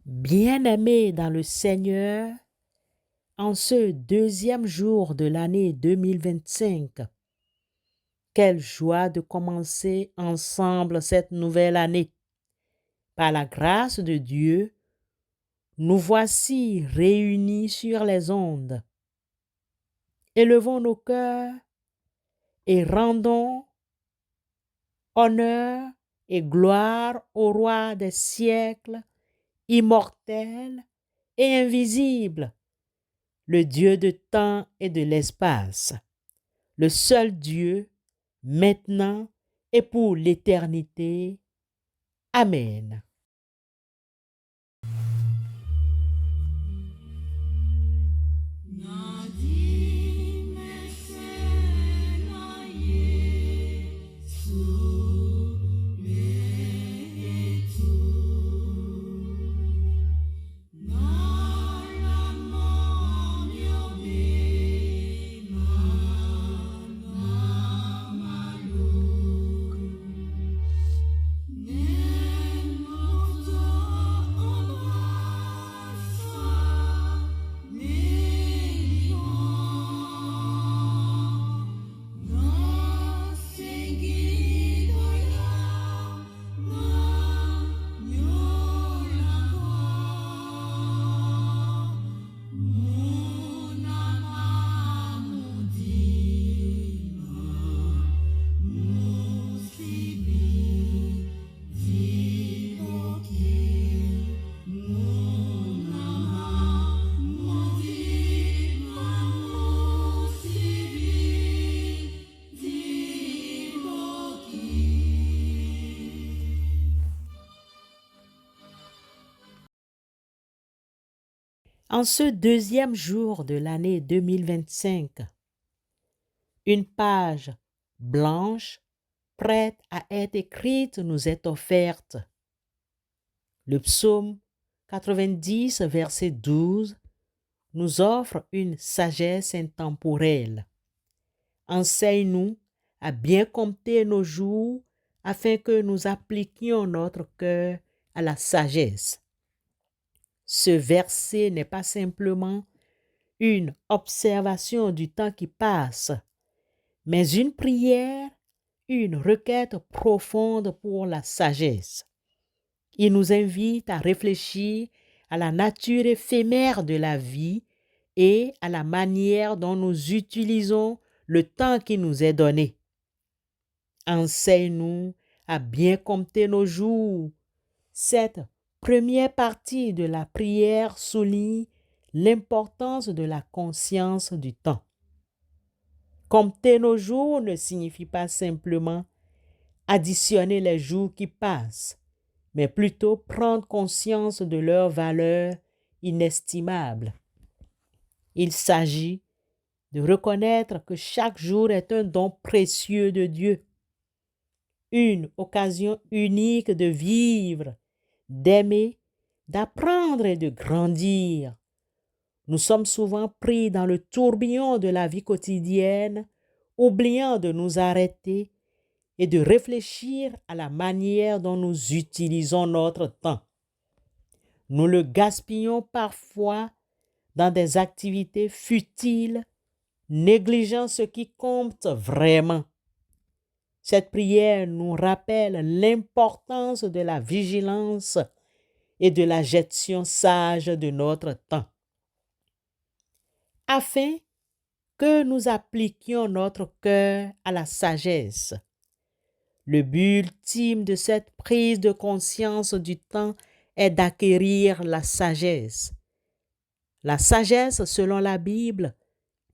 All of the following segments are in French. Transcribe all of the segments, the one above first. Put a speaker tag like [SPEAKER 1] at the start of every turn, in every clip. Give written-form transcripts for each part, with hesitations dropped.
[SPEAKER 1] Bien-aimés dans le Seigneur, en ce deuxième jour de l'année 2025, quelle joie de commencer ensemble cette nouvelle année. Par la grâce de Dieu, nous voici réunis sur les ondes. Élevons nos cœurs et rendons honneur et gloire au Roi des siècles, immortel et invisible, le Dieu de temps et de l'espace, le seul Dieu, maintenant et pour l'éternité. Amen. En ce deuxième jour de l'année 2025, une page blanche prête à être écrite nous est offerte. Le psaume 90, verset 12, nous offre une sagesse intemporelle. Enseigne-nous à bien compter nos jours afin que nous appliquions notre cœur à la sagesse. Ce verset n'est pas simplement une observation du temps qui passe, mais une prière, une requête profonde pour la sagesse. Il nous invite à réfléchir à la nature éphémère de la vie et à la manière dont nous utilisons le temps qui nous est donné. Enseigne-nous à bien compter nos jours. Cette première partie de la prière souligne l'importance de la conscience du temps. Compter nos jours ne signifie pas simplement additionner les jours qui passent, mais plutôt prendre conscience de leur valeur inestimable. Il s'agit de reconnaître que chaque jour est un don précieux de Dieu, une occasion unique de vivre, d'aimer, d'apprendre et de grandir. Nous sommes souvent pris dans le tourbillon de la vie quotidienne, oubliant de nous arrêter et de réfléchir à la manière dont nous utilisons notre temps. Nous le gaspillons parfois dans des activités futiles, négligeant ce qui compte vraiment. Cette prière nous rappelle l'importance de la vigilance et de la gestion sage de notre temps, afin que nous appliquions notre cœur à la sagesse. Le but ultime de cette prise de conscience du temps est d'acquérir la sagesse. La sagesse, selon la Bible,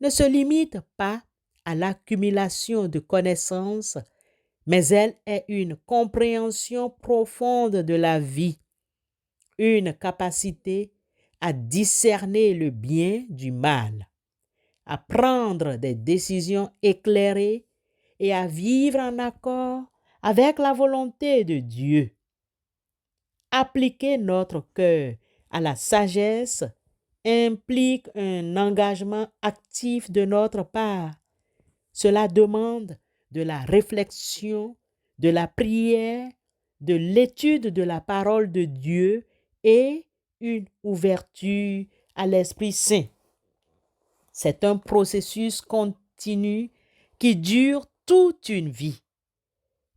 [SPEAKER 1] ne se limite pas à l'accumulation de connaissances, mais elle est une compréhension profonde de la vie, une capacité à discerner le bien du mal, à prendre des décisions éclairées et à vivre en accord avec la volonté de Dieu. Appliquer notre cœur à la sagesse implique un engagement actif de notre part. Cela demande de la réflexion, de la prière, de l'étude de la parole de Dieu et une ouverture à l'Esprit Saint. C'est un processus continu qui dure toute une vie.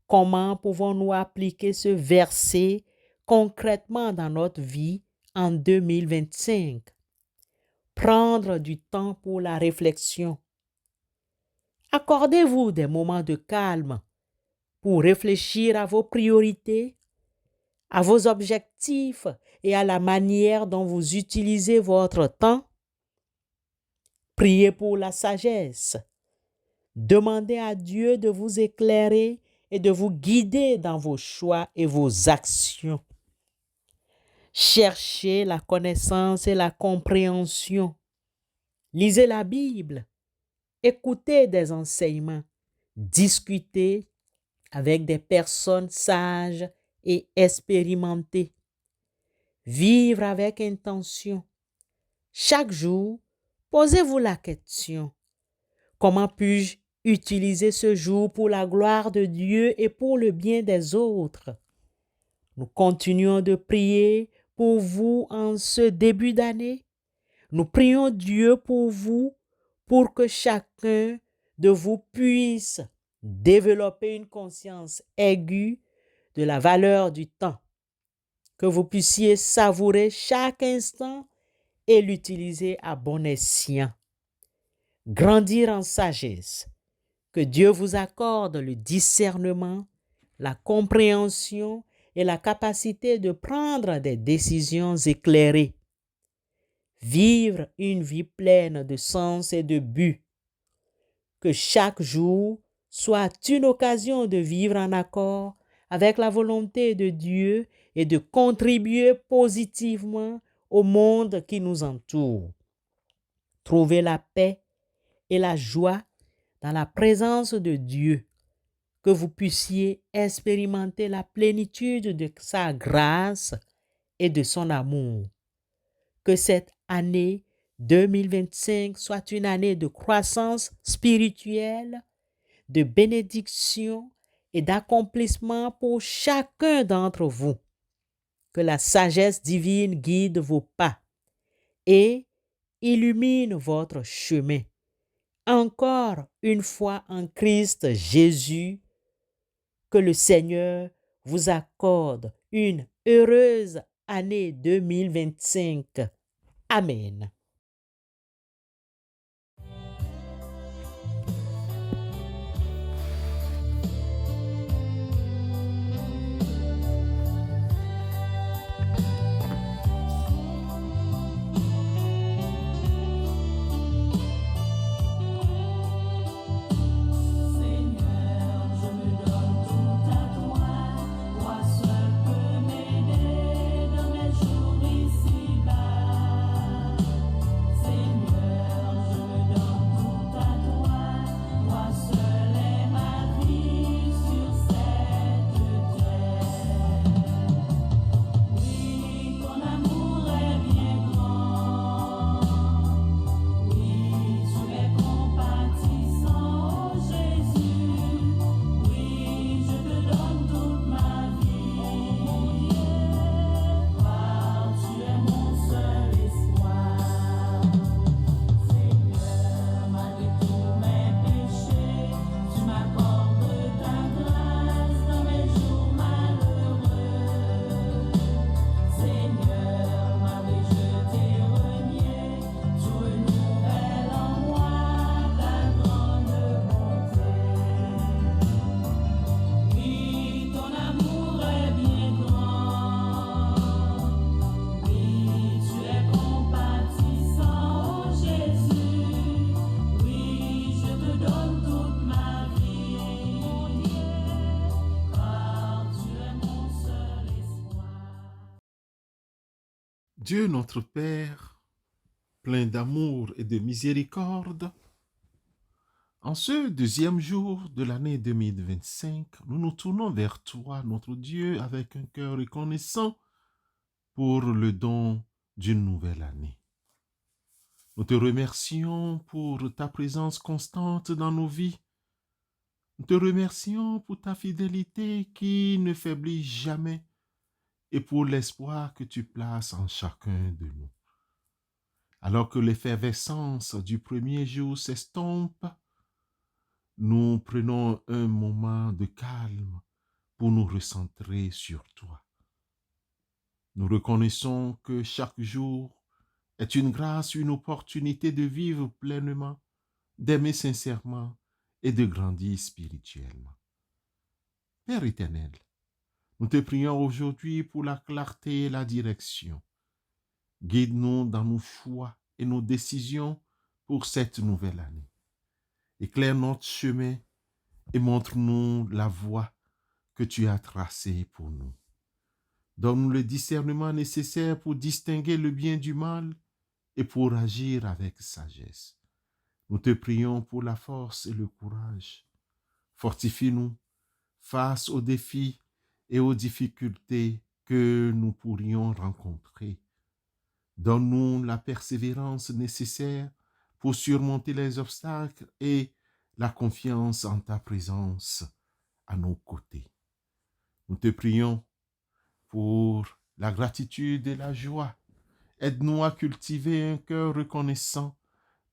[SPEAKER 1] Comment pouvons-nous appliquer ce verset concrètement dans notre vie en 2025? Prendre du temps pour la réflexion. Accordez-vous des moments de calme pour réfléchir à vos priorités, à vos objectifs et à la manière dont vous utilisez votre temps. Priez pour la sagesse. Demandez à Dieu de vous éclairer et de vous guider dans vos choix et vos actions. Cherchez la connaissance et la compréhension. Lisez la Bible. Écoutez des enseignements. Discutez avec des personnes sages et expérimentées. Vivre avec intention. Chaque jour, posez-vous la question: comment puis-je utiliser ce jour pour la gloire de Dieu et pour le bien des autres? Nous continuons de prier pour vous en ce début d'année. Nous prions Dieu pour vous, pour que chacun de vous puisse développer une conscience aiguë de la valeur du temps, que vous puissiez savourer chaque instant et l'utiliser à bon escient. Grandir en sagesse. Que Dieu vous accorde le discernement, la compréhension et la capacité de prendre des décisions éclairées. Vivre une vie pleine de sens et de but. Que chaque jour soit une occasion de vivre en accord avec la volonté de Dieu et de contribuer positivement au monde qui nous entoure. Trouver la paix et la joie dans la présence de Dieu, que vous puissiez expérimenter la plénitude de sa grâce et de son amour. Que cette année 2025 soit une année de croissance spirituelle, de bénédiction et d'accomplissement pour chacun d'entre vous. Que la sagesse divine guide vos pas et illumine votre chemin. Encore une fois en Christ Jésus, que le Seigneur vous accorde une heureuse année 2025. Amen.
[SPEAKER 2] Dieu notre Père, plein d'amour et de miséricorde, en ce deuxième jour de l'année 2025, nous nous tournons vers toi, notre Dieu, avec un cœur reconnaissant pour le don d'une nouvelle année. Nous te remercions pour ta présence constante dans nos vies. Nous te remercions pour ta fidélité qui ne faiblit jamais et pour l'espoir que tu places en chacun de nous. Alors que l'effervescence du premier jour s'estompe, nous prenons un moment de calme pour nous recentrer sur toi. Nous reconnaissons que chaque jour est une grâce, une opportunité de vivre pleinement, d'aimer sincèrement et de grandir spirituellement. Père éternel, nous te prions aujourd'hui pour la clarté et la direction. Guide-nous dans nos choix et nos décisions pour cette nouvelle année. Éclaire notre chemin et montre-nous la voie que tu as tracée pour nous. Donne-nous le discernement nécessaire pour distinguer le bien du mal et pour agir avec sagesse. Nous te prions pour la force et le courage. Fortifie-nous face aux défis et aux difficultés que nous pourrions rencontrer. Donne-nous la persévérance nécessaire pour surmonter les obstacles et la confiance en ta présence à nos côtés. Nous te prions pour la gratitude et la joie. Aide-nous à cultiver un cœur reconnaissant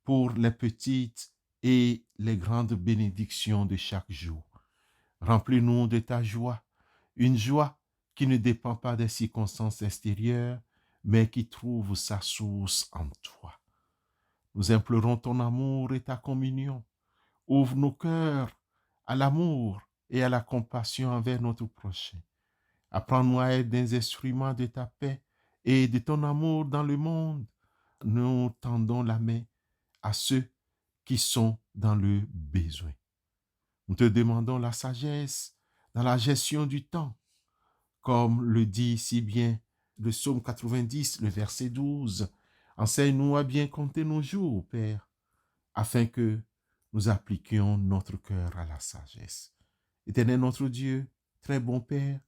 [SPEAKER 2] pour les petites et les grandes bénédictions de chaque jour. Remplis-nous de ta joie, une joie qui ne dépend pas des circonstances extérieures, mais qui trouve sa source en toi. Nous implorons ton amour et ta communion. Ouvre nos cœurs à l'amour et à la compassion envers notre prochain. Apprends-nous à être des instruments de ta paix et de ton amour dans le monde. Nous tendons la main à ceux qui sont dans le besoin. Nous te demandons la sagesse dans la gestion du temps, comme le dit si bien le psaume 90, le verset 12. Enseigne-nous à bien compter nos jours, Père, afin que nous appliquions notre cœur à la sagesse. Éternel notre Dieu, très bon Père,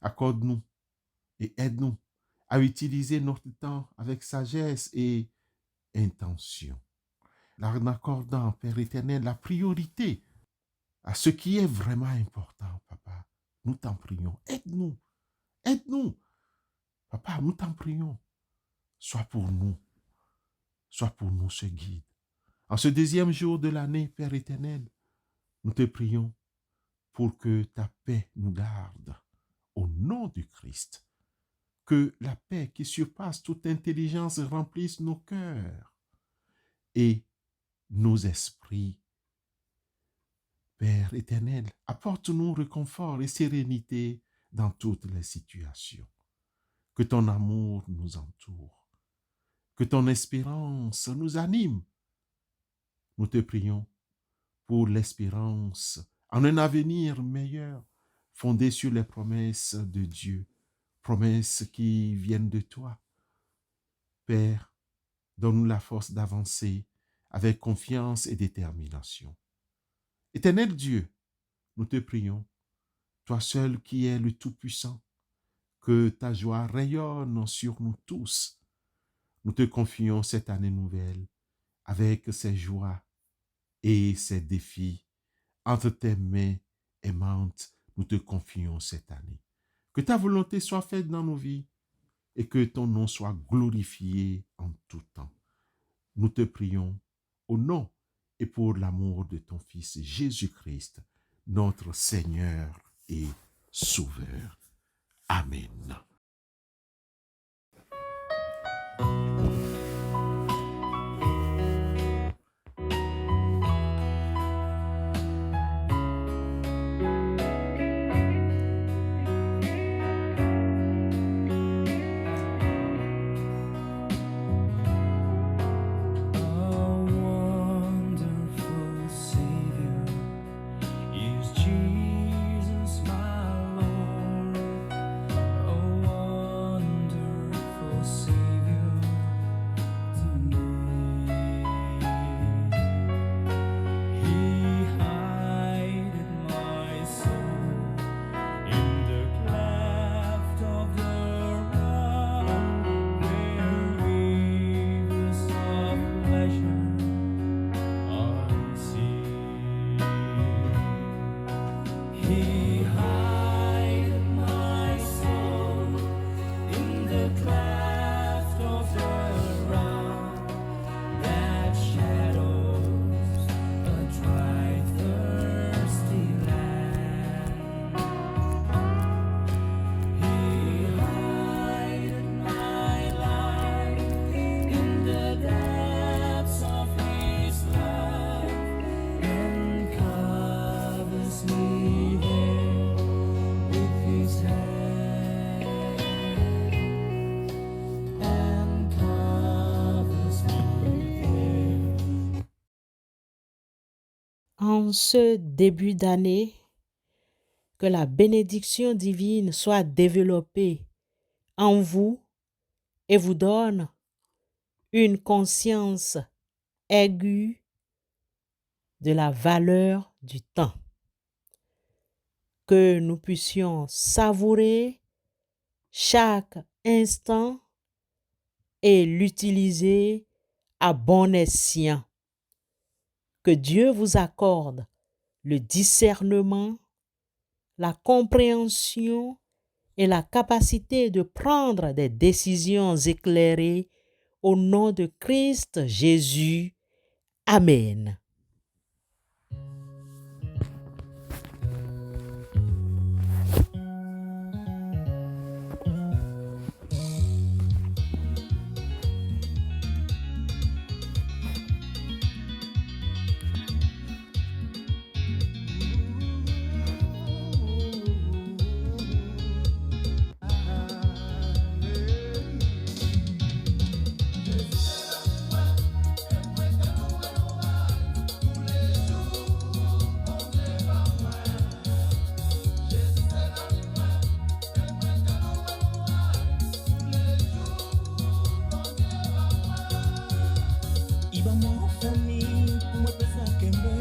[SPEAKER 2] accorde-nous et aide-nous à utiliser notre temps avec sagesse et intention. En accordant, Père éternel, la priorité à ce qui est vraiment important, Papa. Nous t'en prions. Aide-nous. Aide-nous. Papa, nous t'en prions. Sois pour nous. Sois pour nous ce guide. En ce deuxième jour de l'année, Père éternel, nous te prions pour que ta paix nous garde. Au nom du Christ. Que la paix qui surpasse toute intelligence remplisse nos cœurs et nos esprits. Père éternel, apporte-nous réconfort et sérénité dans toutes les situations. Que ton amour nous entoure. Que ton espérance nous anime. Nous te prions pour l'espérance en un avenir meilleur, fondé sur les promesses de Dieu, promesses qui viennent de toi. Père, donne-nous la force d'avancer avec confiance et détermination. Éternel Dieu, nous te prions, toi seul qui es le Tout-Puissant, que ta joie rayonne sur nous tous. Nous te confions cette année nouvelle avec ses joies et ses défis. Entre tes mains aimantes, nous te confions cette année. Que ta volonté soit faite dans nos vies et que ton nom soit glorifié en tout temps. Nous te prions au nom et pour l'amour de ton Fils Jésus-Christ, notre Seigneur et Sauveur. Amen.
[SPEAKER 3] Jesus, my Lord. Oh,
[SPEAKER 1] En ce début d'année, que la bénédiction divine soit développée en vous et vous donne une conscience aiguë de la valeur du temps. Que nous puissions savourer chaque instant et l'utiliser à bon escient. Que Dieu vous accorde le discernement, la compréhension et la capacité de prendre des décisions éclairées au nom de Christ Jésus. Amen.
[SPEAKER 3] Iba mo for me, kumapesa kembe